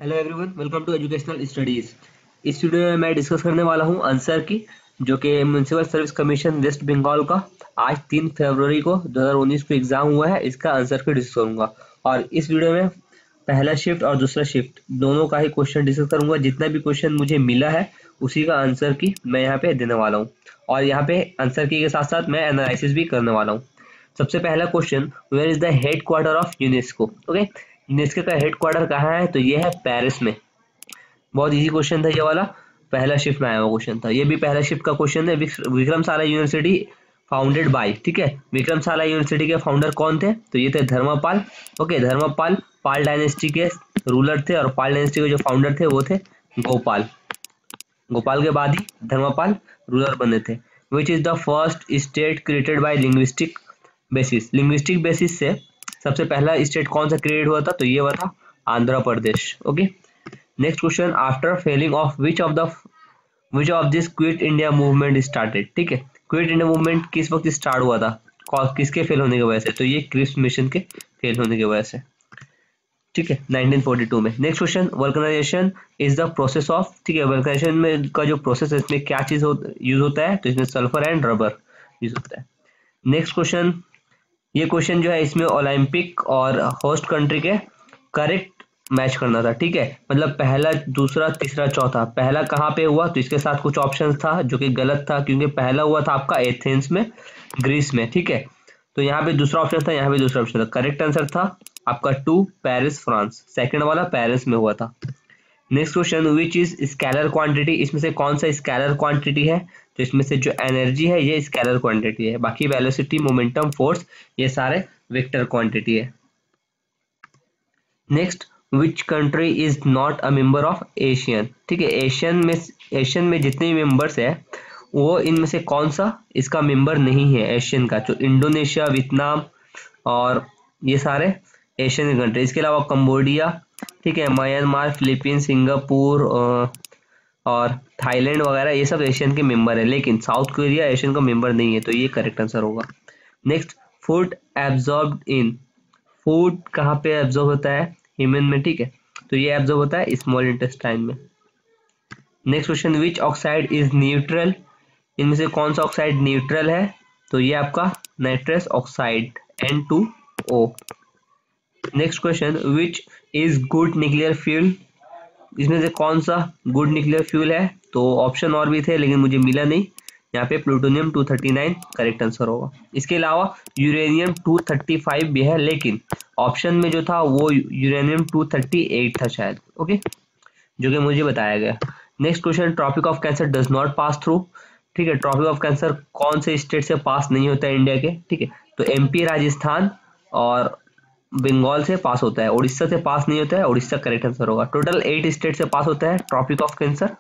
Hello everyone, welcome to educational studies. इस video में मैं डिस्कस करने वाला हूं आंसर की, जो कि municipal service commission West Bengal का आज 3 फरवरी को 2019 को एग्जाम हुआ है। इसका आंसर की डिस्कस करूंगा और इस वीडियो में पहला शिफ्ट और दूसरा शिफ्ट दोनों का ही क्वेश्चन डिस्कस करूंगा। जितना भी क्वेश्चन मुझे मिला है उसी का आंसर की मैं यहाँ पे देने वाला हूँ और यहाँ पे आंसर की के साथ साथ मैं एनालिसिस भी करने वाला हूँ। सबसे पहला question, where is the headquarter of UNESCO? Okay, UNESCO का हेड क्वार्टर कहाँ है? तो ये है पेरिस में। बहुत इजी क्वेश्चन था ये वाला, पहला शिफ्ट में आया हुआ क्वेश्चन था। ये भी पहला शिफ्ट का क्वेश्चन है। विक्रमशाला यूनिवर्सिटी फाउंडेड बाय, ठीक है, विक्रमशाला यूनिवर्सिटी के फाउंडर कौन थे? तो ये थे धर्मपाल। ओके, धर्मपाल पाल डायनेस्टी के रूलर थे और पाल डायनेस्टी के जो फाउंडर थे वो थे गोपाल। गोपाल के बाद ही धर्मपाल रूलर बने थे। Which is the first state created by linguistic basis? Linguistic basis से सबसे पहला स्टेट कौन सा क्रिएट हुआ था? तो ये हुआ था Andhra Pradesh. Okay, next question, after failing of which of this quit India movement started? ठीक है, क्विट इंडिया मूवमेंट किस वक्त स्टार्ट हुआ था, किसके फेल होने की वजह से? तो ये क्रिप्स मिशन के फेल होने की वजह से, ठीक है, 1942 में। Next question, vulcanization is the process of, ठीक है, वल्कनाइजेशन में का जो प्रोसेस है इसमें क्या चीज यूज होता है? तो इसमें सल्फर एंड रबर यूज होता है। नेक्स्ट क्वेश्चन, ये क्वेश्चन जो है इसमें ओलंपिक और होस्ट कंट्री के करेक्ट मैच करना था, ठीक है, मतलब पहला दूसरा तीसरा चौथा। पहला कहाँ पे हुआ? तो इसके साथ कुछ ऑप्शंस था जो कि गलत था, क्योंकि पहला हुआ था आपका एथेंस में, ग्रीस में, ठीक है। तो यहाँ पे दूसरा ऑप्शन था, यहाँ पे दूसरा ऑप्शन था। करेक्ट आंसर था आपका 2 पेरिस फ्रांस, सेकंड वाला पेरिस में हुआ था। Next question, which is scalar quantity? इसमें से कौन सा स्केलर क्वांटिटी है? तो इसमें से जो एनर्जी है ये स्केलर क्वांटिटी है, बाकी वेलोसिटी, मोमेंटम, फोर्स ये सारे वेक्टर क्वांटिटी है। Next, which country is not a member of Asian? ठीक है, एशियन में जितने भी मेंबर्स है वो इनमें से कौन सा इसका मेंबर नहीं है एशियन का? जो इंडोनेशिया, वियतनाम और ये सारे एशियन कंट्री। इसके अलावा कंबोडिया, ठीक है, म्यांमार, फिलीपींस, सिंगापुर और थाईलैंड वगैरह ये सब एशियन के मेंबर है, लेकिन साउथ कोरिया एशियन का मेंबर नहीं है, तो ये करेक्ट आंसर होगा। Next, food absorb in, food कहाँ पे एब्जॉर्ब होता है? ह्यूमन में, ठीक है, तो ये एब्जॉर्ब होता है स्मॉल इंटेस्टाइन में। Next question, which oxide is neutral? इनमें से कौन सा ऑक्साइड न्यूट्रल है? तो ये आपका nitrous oxide N2O। Next question, which is good nuclear fuel? इसमें से कौन सा गुड न्यूक्लियर फ्यूल है? तो ऑप्शन और भी थे लेकिन मुझे मिला नहीं, यहाँ पे प्लूटोनियम 239 करेक्ट आंसर होगा। इसके अलावा यूरेनियम 235 भी है, लेकिन ऑप्शन में जो था वो यूरेनियम 238 था शायद, ओके, जो कि मुझे बताया गया। Next question, tropic of cancer does not pass through? ठीक है, ट्रॉपिक ऑफ कैंसर कौन से स्टेट से पास नहीं होता है इंडिया के? ठीक है, तो MP, राजस्थान और बंगाल से पास होता है, उड़ीसा से पास नहीं होता है। उड़ीसा करेक्ट आंसर होगा। टोटल 8 स्टेट से पास होता है ट्रॉपिक ऑफ कैंसर,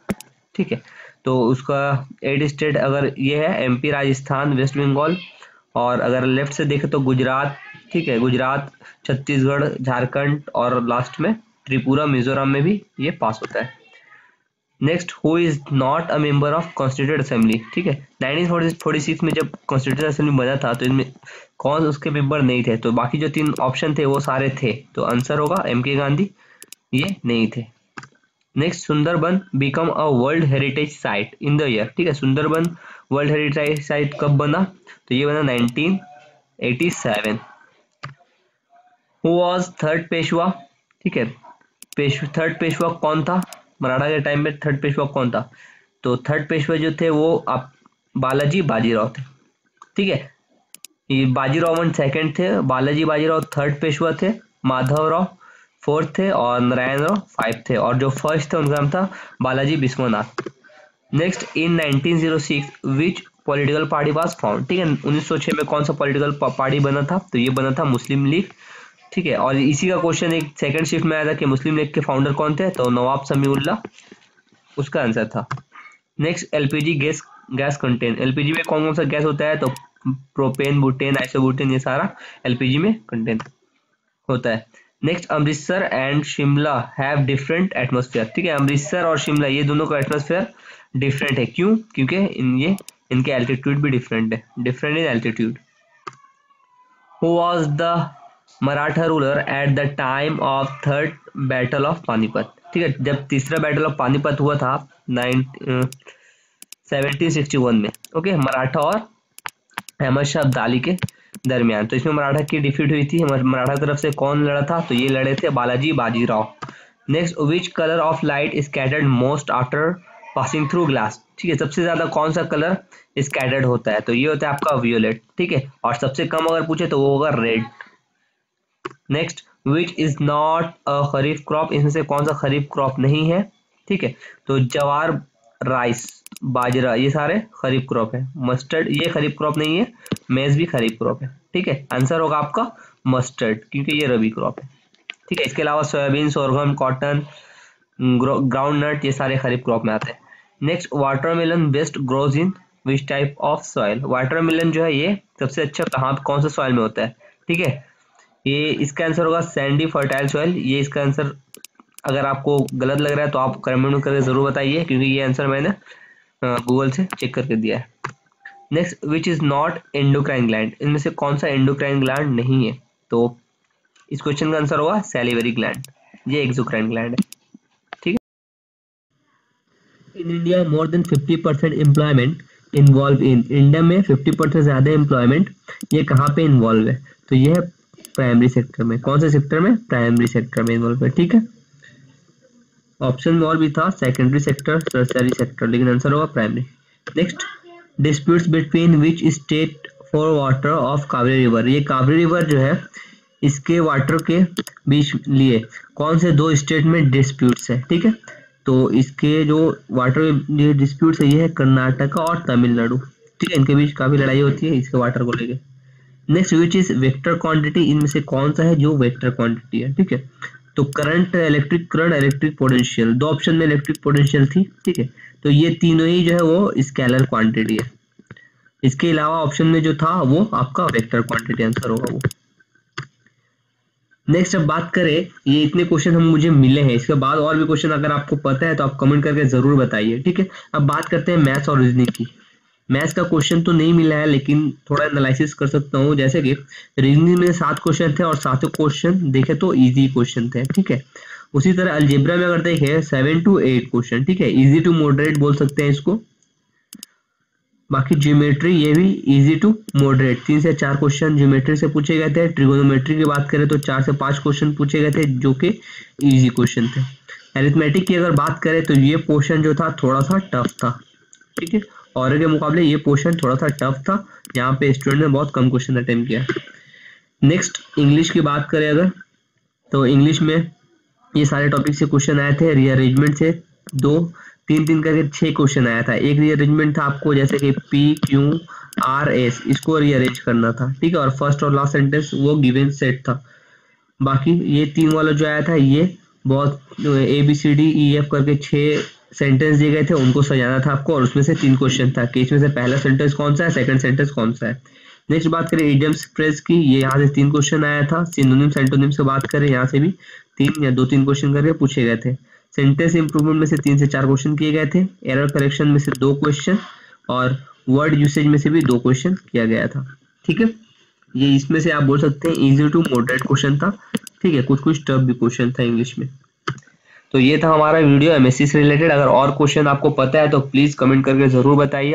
ठीक है, तो उसका 8 स्टेट अगर ये है MP, राजस्थान, वेस्ट बंगाल, और अगर लेफ्ट से देखें तो गुजरात, ठीक है, गुजरात, छत्तीसगढ़, झारखंड और लास्ट में त्रिपुरा, मिजोरम में भी ये पास होता है। Next, who is not a member of constituent assembly? ठीक है, 1946 में जब कॉन्स्टिट्यूंट असेंबली बना था तो इनमें कौन उसके मेंबर नहीं थे? तो बाकी जो 3 ऑप्शन थे वो सारे थे, तो आंसर होगा MK गांधी, ये नहीं थे। Next, Sundarban become a world heritage site in the year? ठीक है, सुंदरबन वर्ल्ड हेरिटेज साइट कब बना? तो ये बना 1987। Who was third Peshwa? ठीक है, थर्ड पेशवा कौन था मराठा के टाइम में? थर्ड पेशवा कौन था? तो थर्ड पेशवा जो थे वो आप बालाजी बाजीराव थे, ठीक है, ये बाजीराव वन सेकंड थे, बालाजी बाजीराव थर्ड पेशवा थे, माधवराव फोर्थ थे और नारायण राव 5 थे, और जो फर्स्ट थे उनका नाम था Balaji Vishwanath. Next, in 1906 which political party was found? ठीक है, 1906 में कौन सा पॉलिटिकल पार्टी बना था? तो ये बना था मुस्लिम लीग, ठीक है, और इसी का क्वेश्चन एक सेकंड शिफ्ट में आया था कि मुस्लिम लीग के फाउंडर कौन थे? तो नवाब समीउल्लाह उसका आंसर था। Next, LPG gas contain, LPG में कौन कौन सा गैस होता है? तो प्रोपेन, बुटेन, आइसोबुटेन, ये सारा LPG में कंटेन होता है। Next, Amritsar and Shimla have different atmosphere? ठीक है, अमृतसर और शिमला ये दोनों का एटमॉस्फेयर डिफरेंट है, क्यों? क्योंकि इनके एल्टीट्यूड भी डिफरेंट है, different in altitude. Who was the Maratha ruler at the time of third battle of Panipat? ठीक है, जब तीसरा बैटल ऑफ पानीपत हुआ था 1761 में, ओके, मराठा और अहमद शाह अब्दाली के दरमियान। तो इसमें मराठा की डिफीट हुई थी। मराठा तरफ से कौन लड़ा था, तो ये लड़े थे Balaji Bajirao. Next, which colour of light scattered most after passing through glass. ठीक है, सबसे ज्यादा कौन सा कलर स्कैटर्ड होता है, तो ये होता है आपका वियोलेट। ठीक है, और सबसे कम अगर पूछे तो वो होगा red. Next, which is not a kharif crop, इसमें से कौन सा खरीफ क्रॉप नहीं है। ठीक है, तो जवार, राइस, बाजरा, ये सारे खरीफ क्रॉप है। मस्टर्ड ये खरीफ क्रॉप नहीं है, मेज भी खरीफ क्रॉप है। ठीक है, आंसर होगा आपका मस्टर्ड, क्योंकि ये रबी क्रॉप है। ठीक है, इसके अलावा soybean, sorghum, cotton, groundnut, ये सारे खरीफ क्रॉप में आते हैं। Next, watermelon best grows in which type of soil. Watermelon जो है ये सबसे अच्छा कहाँ कौन सा सॉइल में होता है। ठीक है, ये इसका आंसर होगा सैंडी फर्टाइल सॉइल। ये इसका आंसर अगर आपको गलत लग रहा है तो आप कमेंट में करके जरूर बताइए, क्योंकि ये आंसर मैंने गूगल से चेक करके दिया है। Next, which is not endocrine gland, इनमें से कौन सा एंडोक्राइन ग्लैंड नहीं है, तो इस क्वेश्चन का आंसर होगा सैलिवरी ग्लैंड, ये एक्सोक्राइन ग्लैंड है। ठीक है, in India more than 50% employment involve in, India में 50% ज्यादा एम्प्लॉयमेंट ये कहाँ पे इन्वॉल्व है, तो ये है प्राइमरी सेक्टर में। कौन से सेक्टर में, प्राइमरी सेक्टर में इन्वॉल्व है। ठीक है, ऑप्शन में और भी था सेकेंडरी सेक्टर, टर्शियरी सेक्टर, लेकिन आंसर होगा primary. Next, disputes between which state for water of Kaveri river, ये कावेरी रिवर जो है इसके वाटर के बीच लिए कौन से दो स्टेट में डिस्प्यूट्स है। ठीक है, तो इसके जो वाटर डिस्प्यूट्स है ये है कर्नाटका और तमिलनाडु। ठीक है, इनके बीच काफी लड़ाई होती है इसके वाटर को लेके। Next, which is vector quantity, इनमें से कौन सा है जो वेक्टर क्वांटिटी है। ठीक है, तो करंट, इलेक्ट्रिक पोटेंशियल, दो ऑप्शन में इलेक्ट्रिक पोटेंशियल थी। ठीक है, तो ये तीनों ही जो है वो स्केलर क्वांटिटी है। इसके अलावा ऑप्शन में जो था वो आपका वेक्टर क्वांटिटी आंसर होगा वो। नेक्स्ट, अब बात करें, ये इतने क्वेश्चन हम मुझे मिले हैं, इसके बाद और भी क्वेश्चन अगर आपको पता है तो आप कमेंट करके जरूर बताइए। ठीक है, अब बात करते हैं मैथ्स और रीजनिंग की। मैथ्स का क्वेश्चन तो नहीं मिला है, लेकिन थोड़ा एनालिसिस कर सकता हूँ। जैसे कि रीजनिंग में 7 क्वेश्चन थे और 7 क्वेश्चन देखे तो इजी क्वेश्चन थे। ठीक है, उसी तरह अलजेब्रा में अगर देखें 7 to 8 क्वेश्चन। ठीक है, इजी टू मॉडरेट बोल सकते हैं इसको। बाकी ज्योमेट्री ये भी इजी टू मॉडरेट, 3 से 4 क्वेश्चन ज्योमेट्री से पूछे गए थे। ट्रिगोनोमेट्री की बात करें तो 4 से 5 क्वेश्चन पूछे गए थे जो कि इजी क्वेश्चन थे। अरिथमेटिक की अगर बात करें तो ये पोर्शन जो था थोड़ा सा टफ था। ठीक है, और के मुकाबले ये पोर्शन थोड़ा सा टफ था, यहाँ पे स्टूडेंट ने बहुत कम क्वेश्चन अटेम्प्ट किया। नेक्स्ट, इंग्लिश की बात करें अगर, तो इंग्लिश में ये सारे टॉपिक से क्वेश्चन आए थे। रीअरेंजमेंट से 2, 3 करके 6 क्वेश्चन आया था। एक रीअरेंजमेंट था आपको जैसे कि PQRS, इसको रीअरेंज करना था। ठीक है, और फर्स्ट और लास्ट सेंटेंस वो गिवन सेट था। बाकी ये 3 वाला जो आया था ये बहुत ABCDEF करके 6 सेंटेंस दिए गए थे, उनको सजाना था आपको, और उसमें से 3 क्वेश्चन था कि इसमें से पहला सेंटेंस कौन सा है, सेकंड सेंटेंस कौन सा है। नेक्स्ट बात करें इडियम्स फ्रेज की, ये यहाँ से 3 क्वेश्चन आया था। सिनोनिम्स एंटोनिम्स की बात करें यहाँ से भी 3 या 2-3 क्वेश्चन करके पूछे गए थे। सेंटेंस इंप्रूवमेंट में से 3 से 4 क्वेश्चन किए गए थे। एरर करेक्शन में से 2 क्वेश्चन और वर्ड यूसेज में से भी 2 क्वेश्चन किया गया था। ठीक है, ये इसमें से आप बोल सकते हैं इजी टू मॉडरेट क्वेश्चन था। ठीक है, कुछ टफ भी क्वेश्चन था इंग्लिश में। तो ये था हमारा वीडियो MSc से रिलेटेड। अगर और क्वेश्चन आपको पता है तो प्लीज कमेंट करके जरूर बताइए।